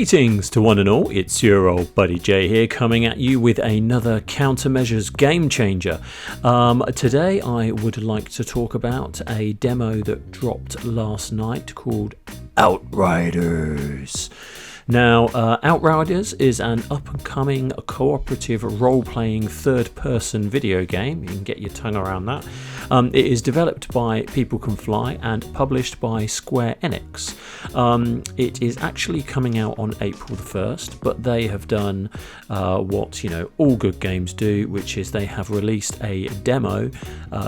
Greetings to one and all, it's your old buddy Jay here, coming at you with another Countermeasures game changer. Today I would like to talk about a demo that dropped last night called Outriders. Now, Outriders is an up-and-coming cooperative role-playing third-person video game. You can get your tongue around that. It is developed by People Can Fly and published by Square Enix. It is actually coming out on April the 1st, but they have done what all good games do, which is they have released a demo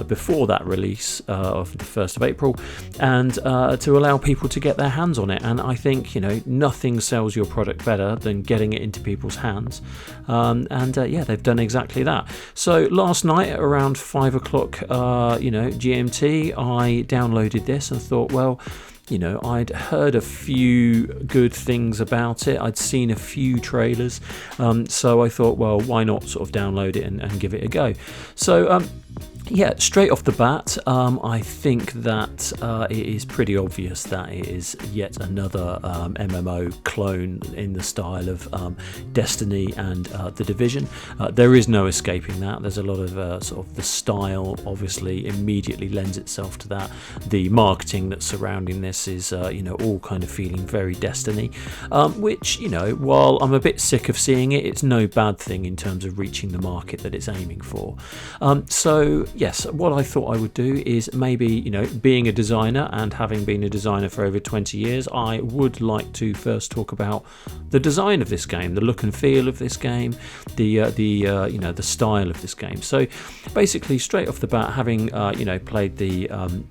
before that release of the 1st of April, and to allow people to get their hands on it. And I think nothing sells your product better than getting it into people's hands, they've done exactly that. So last night at around 5 o'clock GMT, I downloaded this and thought, well, I'd heard a few good things about it. I'd seen a few trailers, so I thought, well, why not sort of download it and give it a go. So straight off the bat, I think that it is pretty obvious that it is yet another MMO clone in the style of Destiny and The Division. There is no escaping that. There's a lot of sort of the style obviously immediately lends itself to that. The marketing that's surrounding this is all kind of feeling very Destiny, which while I'm a bit sick of seeing it, it's no bad thing in terms of reaching the market that it's aiming for. Yes, what I thought I would do is maybe, being a designer and having been a designer for over 20 years, I would like to first talk about the design of this game, the look and feel of this game, the style of this game. So basically, straight off the bat, having played the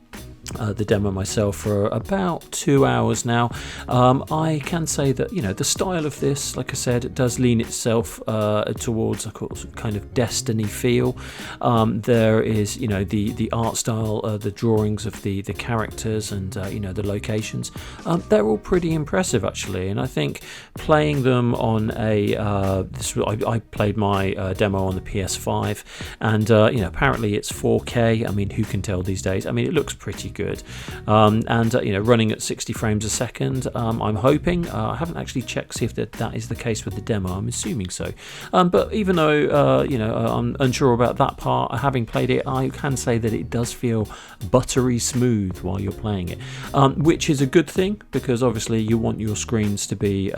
demo myself for about 2 hours now, I can say that the style of this, like I said, it does lean itself towards a kind of Destiny feel. There is the art style, the drawings of the characters and the locations, they're all pretty impressive actually, and I think playing them on I played my demo on the PS5, and apparently it's 4K. I mean, who can tell these days? I mean, it looks pretty good, running at 60 frames a second. I'm hoping. I haven't actually checked to see if that is the case with the demo. I'm assuming so, but even though I'm unsure about that part, having played it, I can say that it does feel buttery smooth while you're playing it, which is a good thing, because obviously you want your screens to be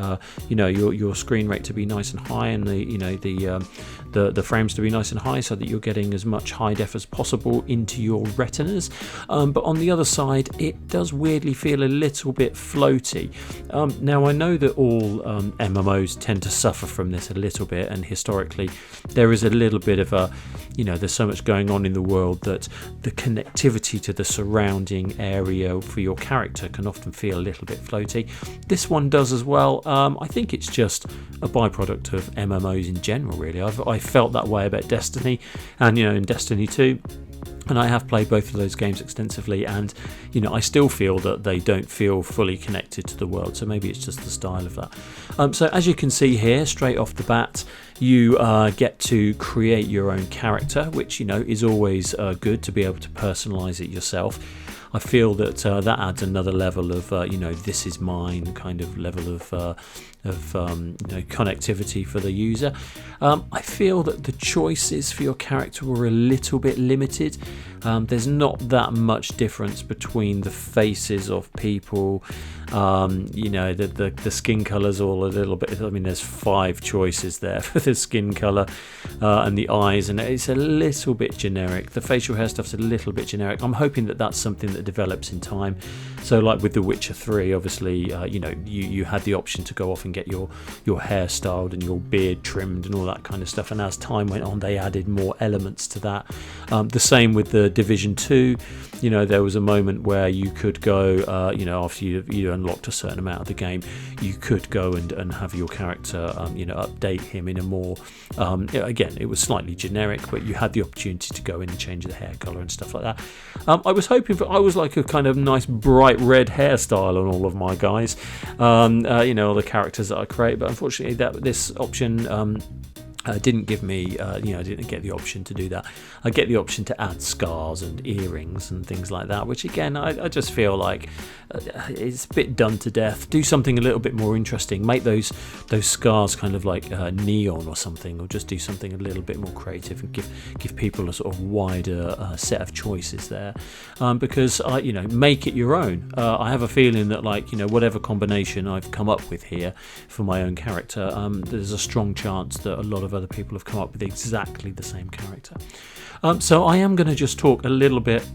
your screen rate to be nice and high, and the frames to be nice and high, so that you're getting as much high def as possible into your retinas. But on the other side, it does weirdly feel a little bit floaty. Now I know that all MMOs tend to suffer from this a little bit, and historically there is a little bit of a there's so much going on in the world that the connectivity to the surrounding area for your character can often feel a little bit floaty. This one does as well. I think it's just a byproduct of MMOs in general, really. I felt that way about Destiny, and in Destiny 2, and I have played both of those games extensively, and I still feel that they don't feel fully connected to the world, so maybe it's just the style of that. So as you can see here, straight off the bat, you get to create your own character, which is always good to be able to personalize it yourself. I feel that that adds another level of this is mine kind of level of connectivity for the user. I feel that the choices for your character were a little bit limited. There's not that much difference between the faces of people. The skin colours all a little bit. I mean, there's 5 choices there for the skin colour and the eyes, and it's a little bit generic. The facial hair stuff's a little bit generic. I'm hoping that that's something that develops in time. So like with The Witcher 3, obviously, you had the option to go off and get your hair styled and your beard trimmed and all that kind of stuff, and as time went on they added more elements to that. The same with The Division 2. There was a moment where you could go after you unlocked a certain amount of the game, you could go and have your character update him in a more again, it was slightly generic, but you had the opportunity to go in and change the hair colour and stuff like that. I was hoping I was like a kind of nice bright red hairstyle on all of my guys, all the characters that I create, but unfortunately this option Didn't give me, I didn't get the option to do that. I get the option to add scars and earrings and things like that, which again, I just feel like it's a bit done to death. Do something a little bit more interesting. Make those scars kind of like neon or something, or just do something a little bit more creative and give people a sort of wider set of choices there. Because make it your own. I have a feeling that whatever combination I've come up with here for my own character, there's a strong chance that a lot of other people have come up with exactly the same character. So I am going to just talk a little bit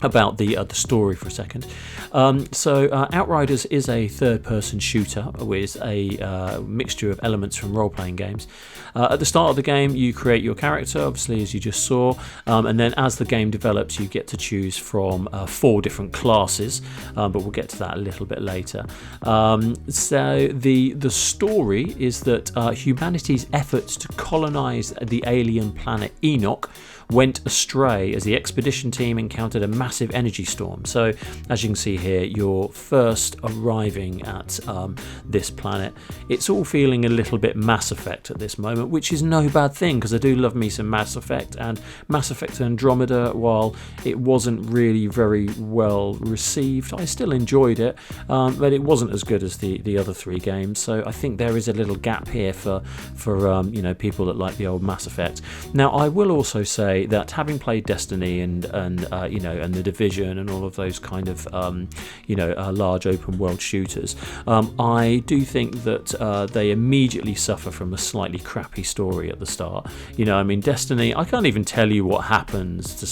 about the story for a second. Outriders is a third-person shooter with a mixture of elements from role-playing games. At the start of the game, you create your character, obviously, as you just saw, and then as the game develops, you get to choose from 4 different classes, but we'll get to that a little bit later. So the story is that humanity's efforts to colonize the alien planet Enoch went astray as the expedition team encountered a massive energy storm. So as you can see here, you're first arriving at this planet. It's all feeling a little bit Mass Effect at this moment, which is no bad thing, because I do love me some Mass Effect, and Mass Effect Andromeda, while it wasn't really very well received, I still enjoyed it, but it wasn't as good as the other 3 games. So I think there is a little gap here for people that like the old Mass Effect. Now I will also say that having played Destiny and the Division and all of those kind of large open world shooters, I do think that they immediately suffer from a slightly crappy story at the start. Destiny, I can't even tell you what happens to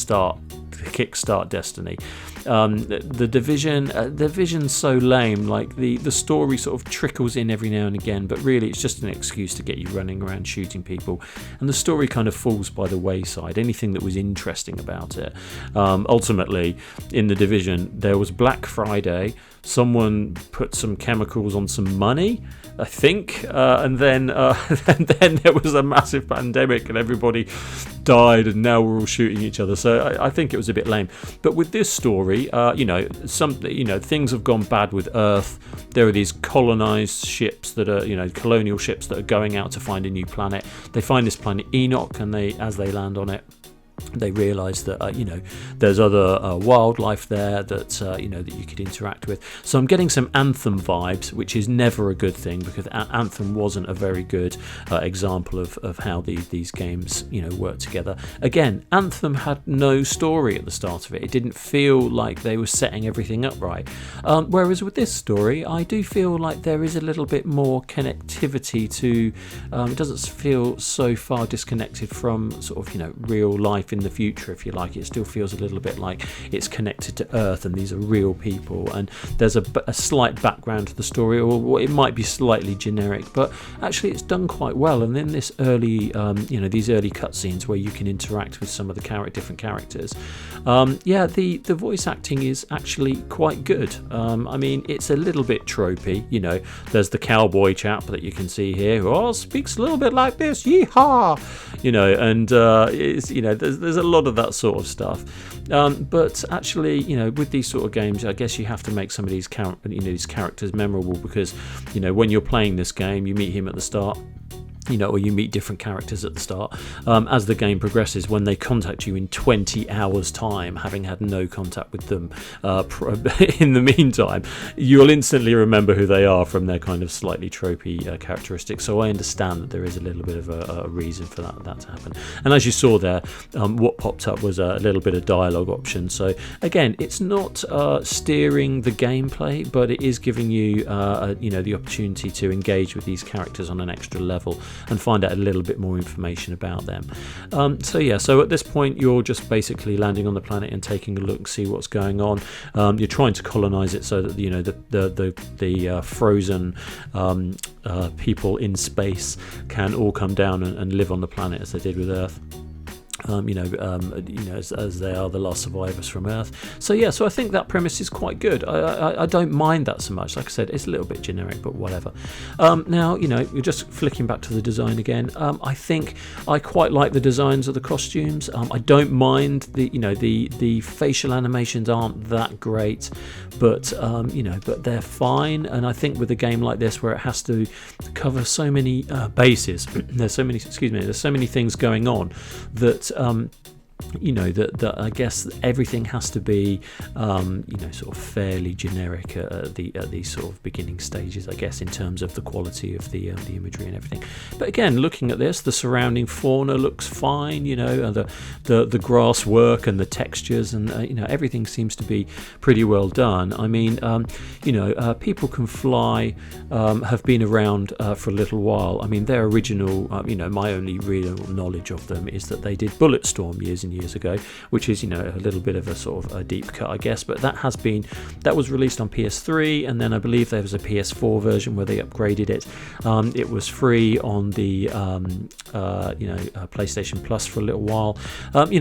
kickstart Destiny. The Division's so lame. Like the story sort of trickles in every now and again, but really it's just an excuse to get you running around shooting people, and the story kind of falls by the wayside. Anything that was interesting about it, ultimately in the Division, there was Black Friday, someone put some chemicals on some money, I think, and then there was a massive pandemic and everybody died, and now we're all shooting each other. So I think it was a bit lame. But with this story, things have gone bad with Earth. There are these colonized ships that are, colonial ships that are going out to find a new planet. They find this planet Enoch, and as they land on it, they realise that there's other wildlife there that that you could interact with. So I'm getting some Anthem vibes, which is never a good thing, because Anthem wasn't a very good example of how these games work together. Again, Anthem had no story at the start of it. It didn't feel like they were setting everything up right. Whereas with this story, I do feel like there is a little bit more connectivity to. It doesn't feel so far disconnected from sort of real life in the future, if you like. It still feels a little bit like it's connected to Earth, and these are real people, and there's a slight background to the story, or it might be slightly generic, but actually it's done quite well. And then this early these early cutscenes where you can interact with some of the different characters, the voice acting is actually quite good. It's a little bit tropey. There's the cowboy chap that you can see here who speaks a little bit like this, yeehaw, and there's a lot of that sort of stuff, but actually with these sort of games, I guess you have to make some of these these characters memorable, because when you're playing this game, you meet him at the start, or you meet different characters at the start. As the game progresses, when they contact you in 20 hours time, having had no contact with them in the meantime, you'll instantly remember who they are from their kind of slightly tropey characteristics. So I understand that there is a little bit of a reason for that to happen. And as you saw there, what popped up was a little bit of dialogue option. So again, it's not steering the gameplay, but it is giving you the opportunity to engage with these characters on an extra level and find out a little bit more information about them. So at this point, you're just basically landing on the planet and taking a look and see what's going on. You're trying to colonize it so that the frozen people in space can all come down and live on the planet as they did with Earth. as they are the last survivors from Earth. So yeah, so I think that premise is quite good. I don't mind that so much. Like I said, it's a little bit generic, but whatever. Now, you're just flicking back to the design again. I think I quite like the designs of the costumes. I don't mind the facial animations aren't that great, but but they're fine. And I think with a game like this, where it has to cover so many bases, there's so many things going on that that I guess everything has to be sort of fairly generic at these sort of beginning stages, I guess, in terms of the quality of the imagery and everything. But again, looking at this, the surrounding fauna looks fine, the grass work and the textures and everything seems to be pretty well done. I mean, People Can Fly have been around for a little while. I mean, their original, my only real knowledge of them is that they did Bulletstorm years and years ago, which is a little bit of a sort of a deep cut, I guess, but that was released on PS3, and then I believe there was a PS4 version where they upgraded it. It was free on the PlayStation Plus for a little while.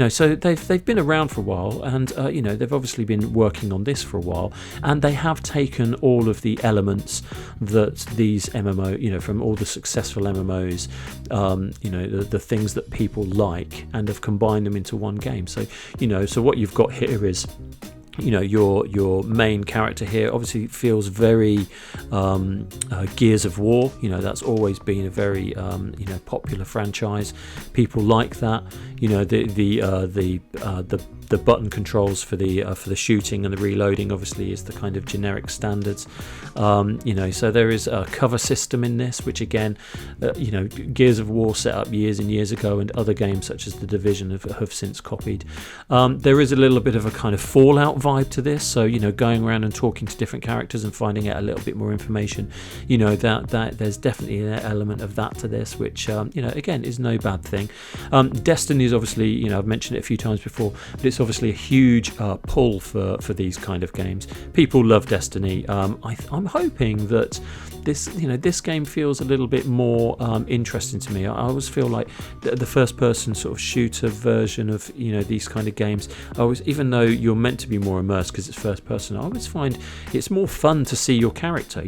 So they've been around for a while, and they've obviously been working on this for a while, and they have taken all of the elements that these MMO, from all the successful MMOs, the things that people like, and have combined them into one game. So so what you've got here is your main character here obviously feels very Gears of War. That's always been a very popular franchise. People like that. The button controls for the shooting and the reloading obviously is the kind of generic standards. So there is a cover system in this, which again, Gears of War set up years and years ago, and other games such as The Division have since copied. There is a little bit of a kind of Fallout vibe to this, so going around and talking to different characters and finding out a little bit more information. That there's definitely an element of that to this, which again is no bad thing. Destiny is obviously, I've mentioned it a few times before, but it's obviously a huge pull for these kind of games. People love Destiny. I'm hoping that this game feels a little bit more interesting to me. I always feel like the first person sort of shooter version of these kind of games, even though you're meant to be more immersed because it's first person, I always find it's more fun to see your character.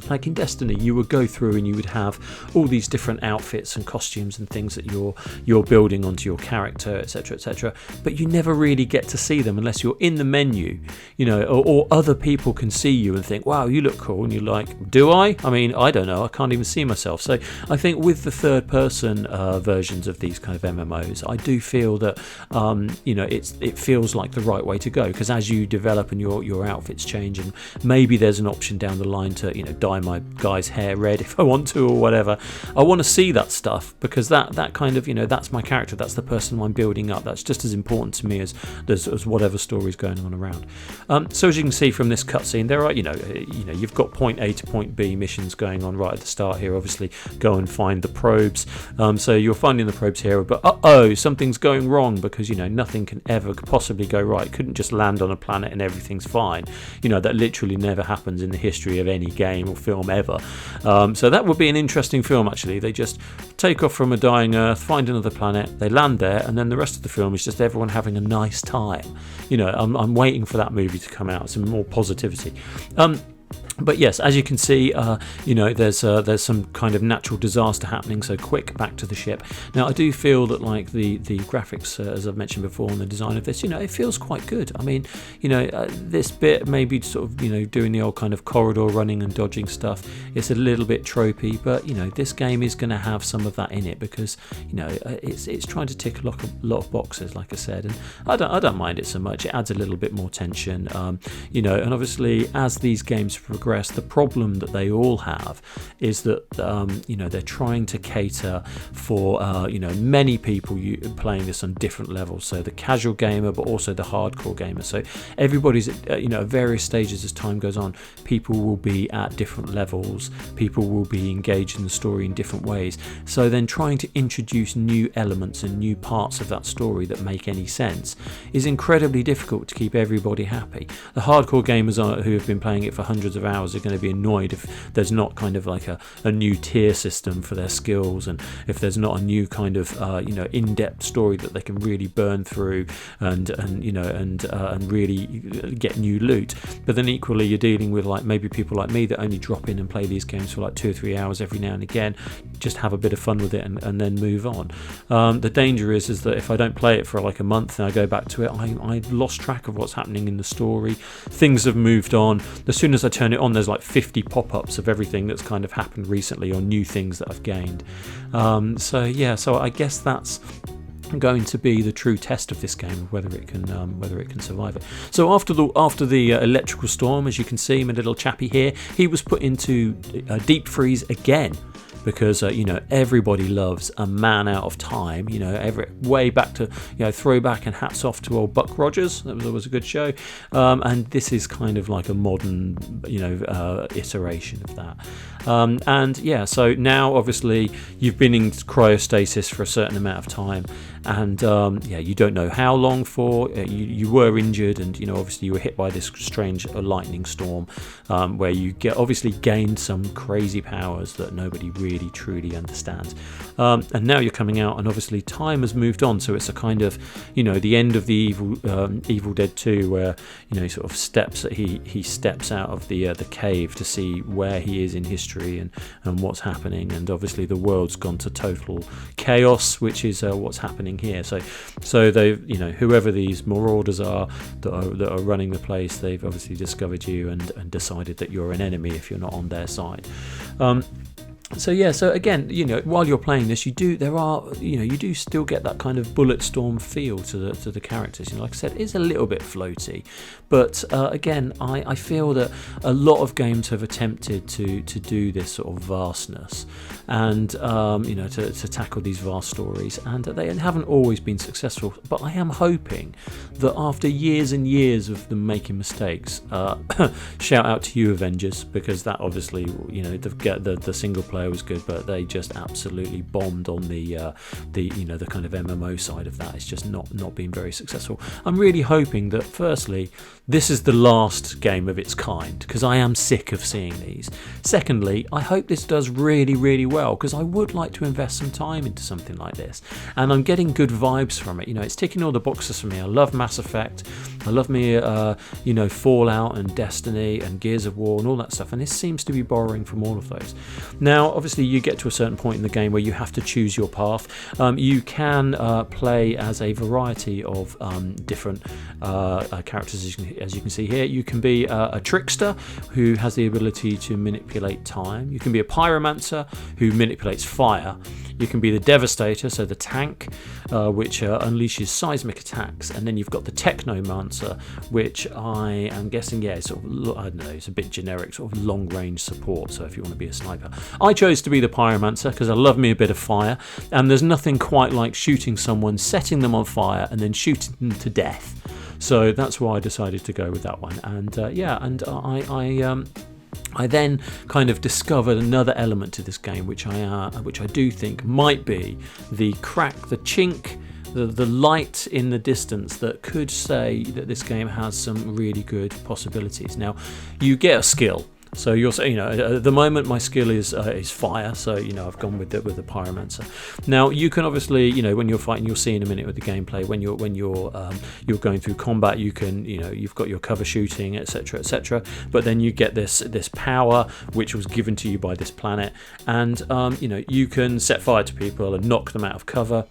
Like in Destiny, you would go through and you would have all these different outfits and costumes and things that you're building onto your character, etc., etc. But you never really get to see them unless you're in the menu, or other people can see you and think, "Wow, you look cool," and you're like, "Do I? I mean, I don't know. I can't even see myself." So I think with the third-person versions of these kind of MMOs, I do feel that it feels like the right way to go, because as you develop and your outfits change, and maybe there's an option down the line to dye my guy's hair red if I want to or whatever. I want to see that stuff, because that kind of that's my character, that's the person I'm building up. That's just as important to me as whatever story's going on around. So as you can see from this cutscene, there are you've got point A to point B missions going on right at the start here. Obviously, go and find the probes. So you're finding the probes here, but something's going wrong, because nothing can ever possibly go right. It couldn't just land on a planet and everything's fine. That literally never happens in the history of any game or film ever. So that would be an interesting film, actually. They just take off from a dying Earth, find another planet, they land there, and then the rest of the film is just everyone having a nice time. I'm waiting for that movie to come out, some more positivity. But yes, as you can see, there's some kind of natural disaster happening, so quick back to the ship. Now, I do feel that like the graphics, as I've mentioned before, and the design of this, it feels quite good. I mean, this bit maybe sort of, doing the old kind of corridor running and dodging stuff, it's a little bit tropey, but, this game is going to have some of that in it, because, it's trying to tick a lot of boxes, like I said, and I don't mind it so much. It adds a little bit more tension, and obviously as these games progress, the problem that they all have is that they're trying to cater for many people playing this on different levels. So the casual gamer, but also the hardcore gamer. So everybody's at various stages as time goes on. People will be at different levels. People will be engaged in the story in different ways. So then trying to introduce new elements and new parts of that story that make any sense is incredibly difficult to keep everybody happy. The hardcore gamers who have been playing it for hundreds of hours hours are going to be annoyed if there's not kind of like a new tier system for their skills, and if there's not a new kind of in-depth story that they can really burn through and really get new loot. But then equally, you're dealing with like maybe people like me that only drop in and play these games for like 2 or 3 hours every now and again, just have a bit of fun with it and then move on. The danger is that if I don't play it for like a month and I go back to it, I lost track of what's happening in the story. Things have moved on. As soon as I turn it on, there's like 50 pop-ups of everything that's kind of happened recently or new things that I've gained. So I guess that's going to be the true test of this game, whether it can survive it. So after the electrical storm, as you can see, my little chappy here, he was put into deep freeze again, because everybody loves A Man Out of Time. Way back to throwback, and hats off to old Buck Rogers. That was a good show. And this is kind of like a modern iteration of that. So now obviously you've been in cryostasis for a certain amount of time, and you don't know how long for. You were injured, and obviously you were hit by this strange lightning storm, where you obviously gained some crazy powers that nobody really truly understands. And now you're coming out, and obviously time has moved on, so it's a kind of the end of the Evil Dead 2, where he sort of steps out of the cave to see where he is in history and what's happening, and obviously the world's gone to total chaos, which is what's happening here. So they've whoever these marauders are that are running the place, they've obviously discovered you and decided that you're an enemy if you're not on their side. So again, while you're playing this, you do still get that kind of Bulletstorm feel to the characters. Like I said, it's a little bit floaty, but again, I feel that a lot of games have attempted to do this sort of vastness, and to tackle these vast stories, and they haven't always been successful. But I am hoping that after years and years of them making mistakes, shout out to you, Avengers, because that obviously the single player was good, but they just absolutely bombed on the kind of MMO side of that. It's just not been very successful. I'm really hoping that firstly, this is the last game of its kind, because I am sick of seeing these. Secondly, I hope this does really, really well, because I would like to invest some time into something like this, and I'm getting good vibes from it. It's ticking all the boxes for me. I love Mass Effect, I love me Fallout and Destiny and Gears of War and all that stuff, and this seems to be borrowing from all of those. Now obviously you get to a certain point in the game where you have to choose your path. You can play as a variety of different characters, as you can see here. You can be a trickster who has the ability to manipulate time. You can be a pyromancer who manipulates fire. You can be the Devastator, so the tank, which unleashes seismic attacks, and then you've got the Technomancer, which I am guessing, sort of, I don't know, it's a bit generic, sort of long-range support. So if you want to be a sniper, I chose to be the Pyromancer because I love me a bit of fire, and there's nothing quite like shooting someone, setting them on fire, and then shooting them to death. So that's why I decided to go with that one. And I then kind of discovered another element to this game, which I do think might be the crack, the chink, the light in the distance that could say that this game has some really good possibilities. Now, you get a skill. So you're saying, at the moment my skill is fire, so I've gone with the Pyromancer. Now you can obviously, when you're fighting, you'll see in a minute with the gameplay. When you're going through combat, you can, you've got your cover shooting, etc., etc. But then you get this power which was given to you by this planet, and you can set fire to people and knock them out of cover.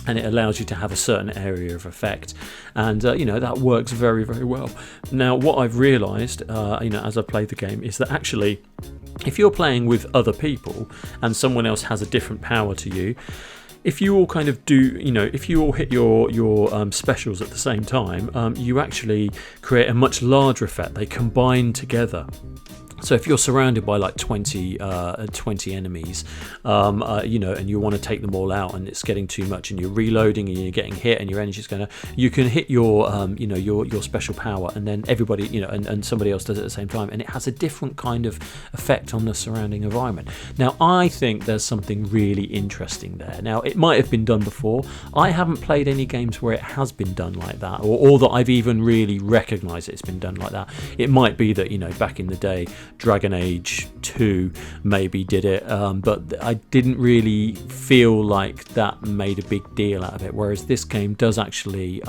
And it allows you to have a certain area of effect, and that works very, very well. Now, what I've realised, as I played the game, is that actually, if you're playing with other people and someone else has a different power to you, if you all kind of do, if you all hit your specials at the same time, you actually create a much larger effect. They combine together. So if you're surrounded by like 20 enemies, and you want to take them all out, and it's getting too much, and you're reloading and you're getting hit, and your energy's you can hit your special power, and then everybody, and somebody else does it at the same time, and it has a different kind of effect on the surrounding environment. Now, I think there's something really interesting there. Now, it might have been done before. I haven't played any games where it has been done like that, or that I've even really recognised it's been done like that. It might be that back in the day, Dragon Age 2 maybe did it, but I didn't really feel like that made a big deal out of it, whereas this game does actually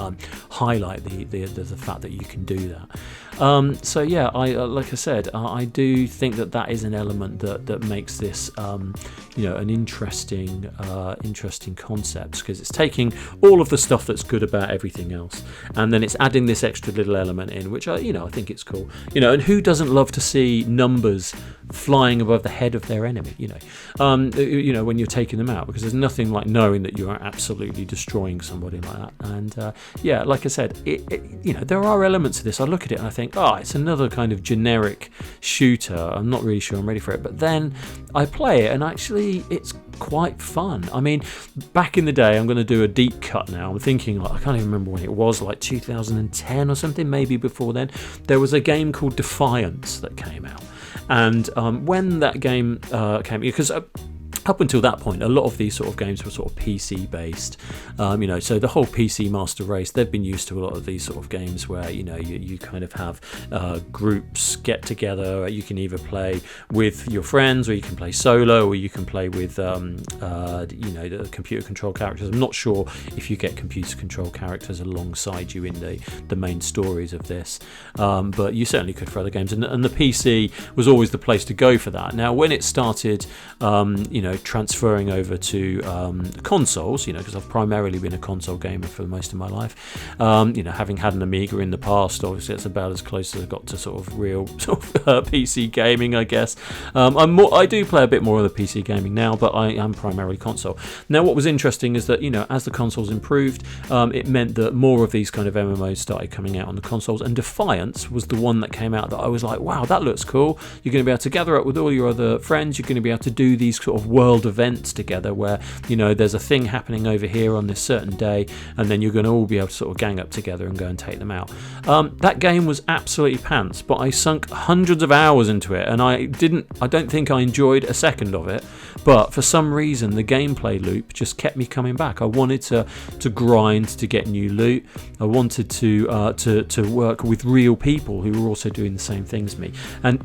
highlight the fact that you can do that. So yeah, like I said, I do think that is an element that makes this an interesting concept, because it's taking all of the stuff that's good about everything else, and then it's adding this extra little element in, which I think it's cool. And who doesn't love to see numbers flying above the head of their enemy? When you're taking them out, because there's nothing like knowing that you are absolutely destroying somebody like that. And like I said, there are elements of this. I look at it and I think, it's another kind of generic shooter. I'm not really sure I'm ready for it. But then I play it and actually it's quite fun. I mean, back in the day, I'm going to do a deep cut now. I'm thinking, I can't even remember when it was, like 2010 or something, maybe before then. There was a game called Defiance that came out. And when that game came, because up until that point, a lot of these sort of games were sort of PC based, so the whole PC master race, they've been used to a lot of these sort of games where you kind of have groups get together. You can either play with your friends, or you can play solo, or you can play with the computer control characters. I'm not sure if you get computer control characters alongside you in the main stories of this, but you certainly could for other games, and the PC was always the place to go for that. Now when it started transferring over to consoles, because I've primarily been a console gamer for most of my life, having had an Amiga in the past, obviously it's about as close as I got to sort of real PC gaming, I guess. I do play a bit more of the PC gaming now, but I am primarily console. Now what was interesting is that as the consoles improved, it meant that more of these kind of MMOs started coming out on the consoles, and Defiance was the one that came out that I was like, wow, that looks cool. You're going to be able to gather up with all your other friends, you're going to be able to do these sort of world events together where there's a thing happening over here on this certain day, and then you're going to all be able to sort of gang up together and go and take them out. That game was absolutely pants, but I sunk hundreds of hours into it, and I don't think I enjoyed a second of it, but for some reason the gameplay loop just kept me coming back. I wanted to grind to get new loot. I wanted to work with real people who were also doing the same things as me, and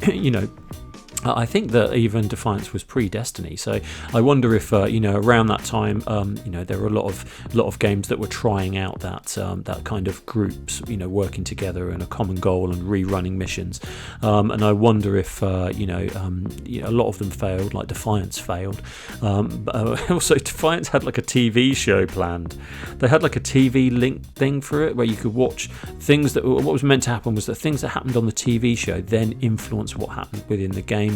I think that even Defiance was pre-Destiny, so I wonder if around that time there were a lot of games that were trying out that kind of groups working together in a common goal and rerunning missions, and I wonder if a lot of them failed, like Defiance failed. Also Defiance had like a TV show planned. They had like a TV link thing for it where you could watch things that what was meant to happen was that things that happened on the TV show then influence what happened within the game.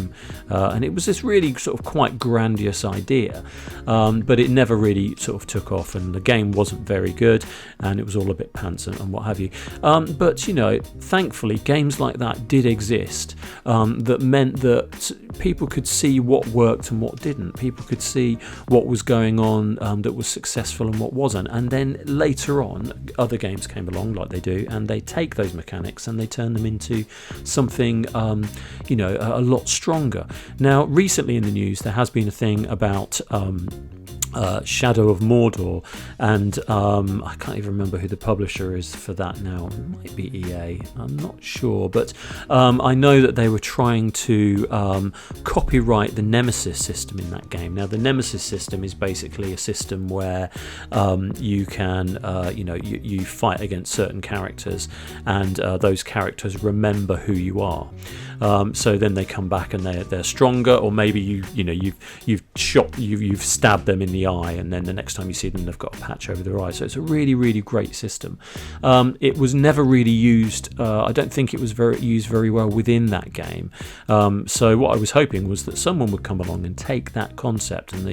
And it was this really sort of quite grandiose idea, but it never really sort of took off, and the game wasn't very good, and it was all a bit pants and what have you. But thankfully games like that did exist, that meant that people could see what worked and what didn't. People could see what was going on that was successful and what wasn't, and then later on other games came along, like they do, and they take those mechanics and they turn them into something a lot stronger. Now recently in the news there has been a thing about Shadow of Mordor, and I can't even remember who the publisher is for that now. It might be EA, I'm not sure, but I know that they were trying to copyright the Nemesis system in that game. Now the Nemesis system is basically a system where you can you fight against certain characters, and those characters remember who you are. So then they come back and they're stronger, or maybe you've stabbed them in the eye, and then the next time you see them they've got a patch over their eye. So it's a really, really great system. It was never really used. I don't think it was used very well within that game. So what I was hoping was that someone would come along and take that concept and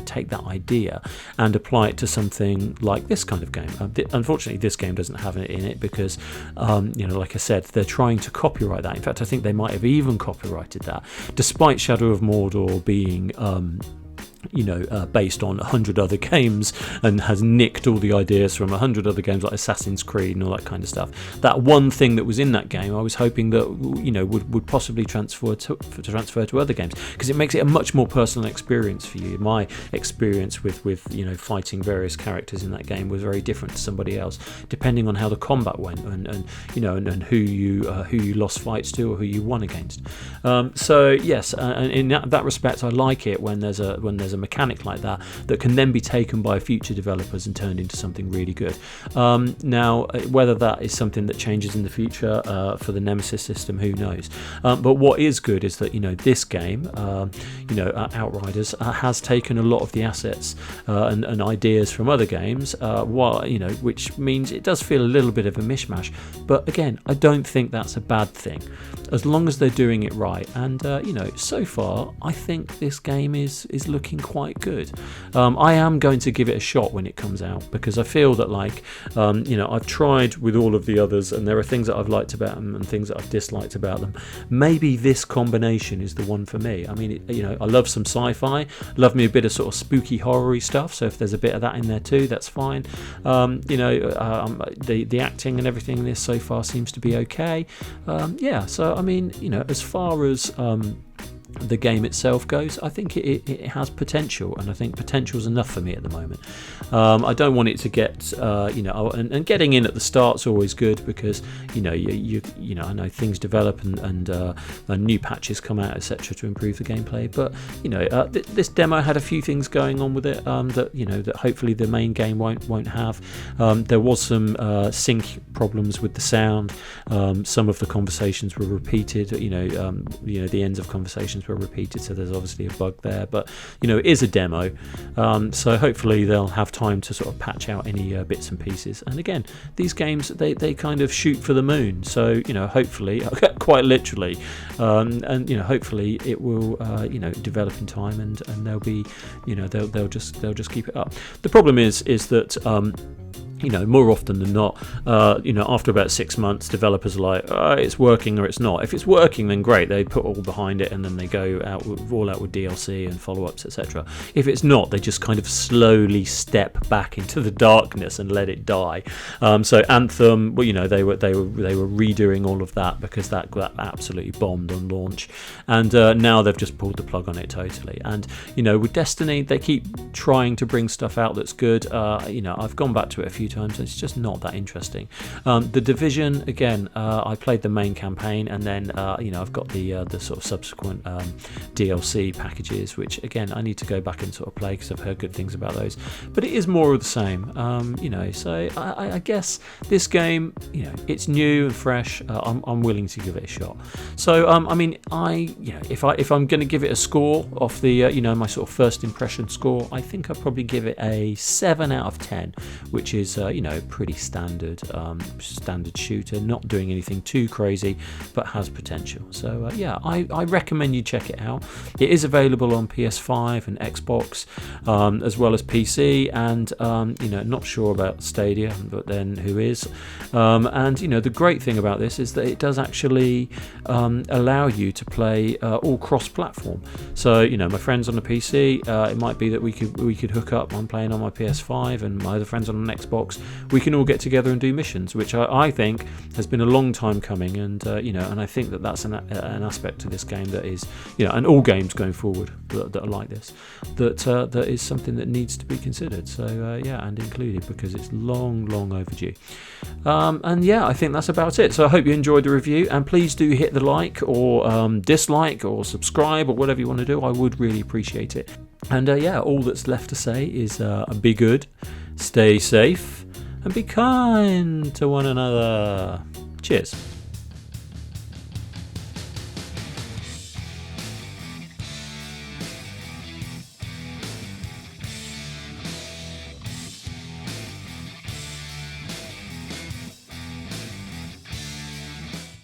take that idea and apply it to something like this kind of game. Unfortunately, this game doesn't have it in it because, like I said, they're trying to copyright that. In fact, I think they might have even copyrighted that, despite Shadow of Mordor being based on 100 other games and has nicked all the ideas from 100 other games like Assassin's Creed and all that kind of stuff. That one thing that was in that game, I was hoping that would possibly transfer to other games, because it makes it a much more personal experience for you. My experience with fighting various characters in that game was very different to somebody else, depending on how the combat went and who you lost fights to or who you won against. So yes, and in that respect, I like it when there's a mechanic like that can then be taken by future developers and turned into something really good. Now, whether that is something that changes in the future for the Nemesis system, who knows? But what is good is that this game, Outriders, has taken a lot of the assets and ideas from other games, which means it does feel a little bit of a mishmash. But again, I don't think that's a bad thing, as long as they're doing it right. And so far, I think this game is looking quite good. I am going to give it a shot when it comes out, because I feel that I've tried with all of the others, and there are things that I've liked about them and things that I've disliked about them. Maybe this combination is the one for me. I mean, I love some sci-fi, love me a bit of sort of spooky horror-y stuff, so if there's a bit of that in there too, that's fine. The acting and everything in this so far seems to be okay. So I mean, as far as the game itself goes, I think it has potential, and I think potential is enough for me at the moment. I don't want it to get and getting in at the start's always good, because I know things develop and new patches come out, etc., to improve the gameplay. But this demo had a few things going on with it that hopefully the main game won't have. There was some sync problems with the sound. Some of the conversations were repeated. The ends of conversations were repeated, so there's obviously a bug there. But it is a demo, so hopefully they'll have time to sort of patch out any bits and pieces. And again, these games, they kind of shoot for the moon, so hopefully, quite literally, and hopefully it will develop in time, and they'll be they'll just keep it up. The problem is that more often than not, after about 6 months, developers are like, it's working or it's not. If it's working, then great, they put all behind it, and then they go all out with DLC and follow-ups, etc. If it's not, they just kind of slowly step back into the darkness and let it die. So Anthem, they were redoing all of that because that absolutely bombed on launch, and now they've just pulled the plug on it totally. And with Destiny, they keep trying to bring stuff out that's good. I've gone back to it a few times, and it's just not that interesting. The Division, again, I played the main campaign, and then I've got the sort of subsequent DLC packages, which again I need to go back and sort of play, because I've heard good things about those. But it is more of the same, so I guess this game, it's new and fresh. I'm willing to give it a shot. So if I'm going to give it a score off the my sort of first impression score, I think I'd probably give it a 7 out of 10, which is pretty standard shooter, not doing anything too crazy, but has potential. So I recommend you check it out. It is available on PS5 and Xbox, as well as PC, and not sure about Stadia, but then who is? And the great thing about this is that it does actually allow you to play all cross-platform. So my friends on the PC, it might be that we could hook up. I'm playing on my PS5, and my other friends on an Xbox. We can all get together and do missions, which I think has been a long time coming, and and I think that's an aspect to this game that is, and all games going forward that are like this, that is something that needs to be considered. So and included, because it's long overdue. I think that's about it. So I hope you enjoyed the review, and please do hit the like or dislike or subscribe or whatever you want to do. I would really appreciate it. And all that's left to say is be good, stay safe, and be kind to one another. Cheers.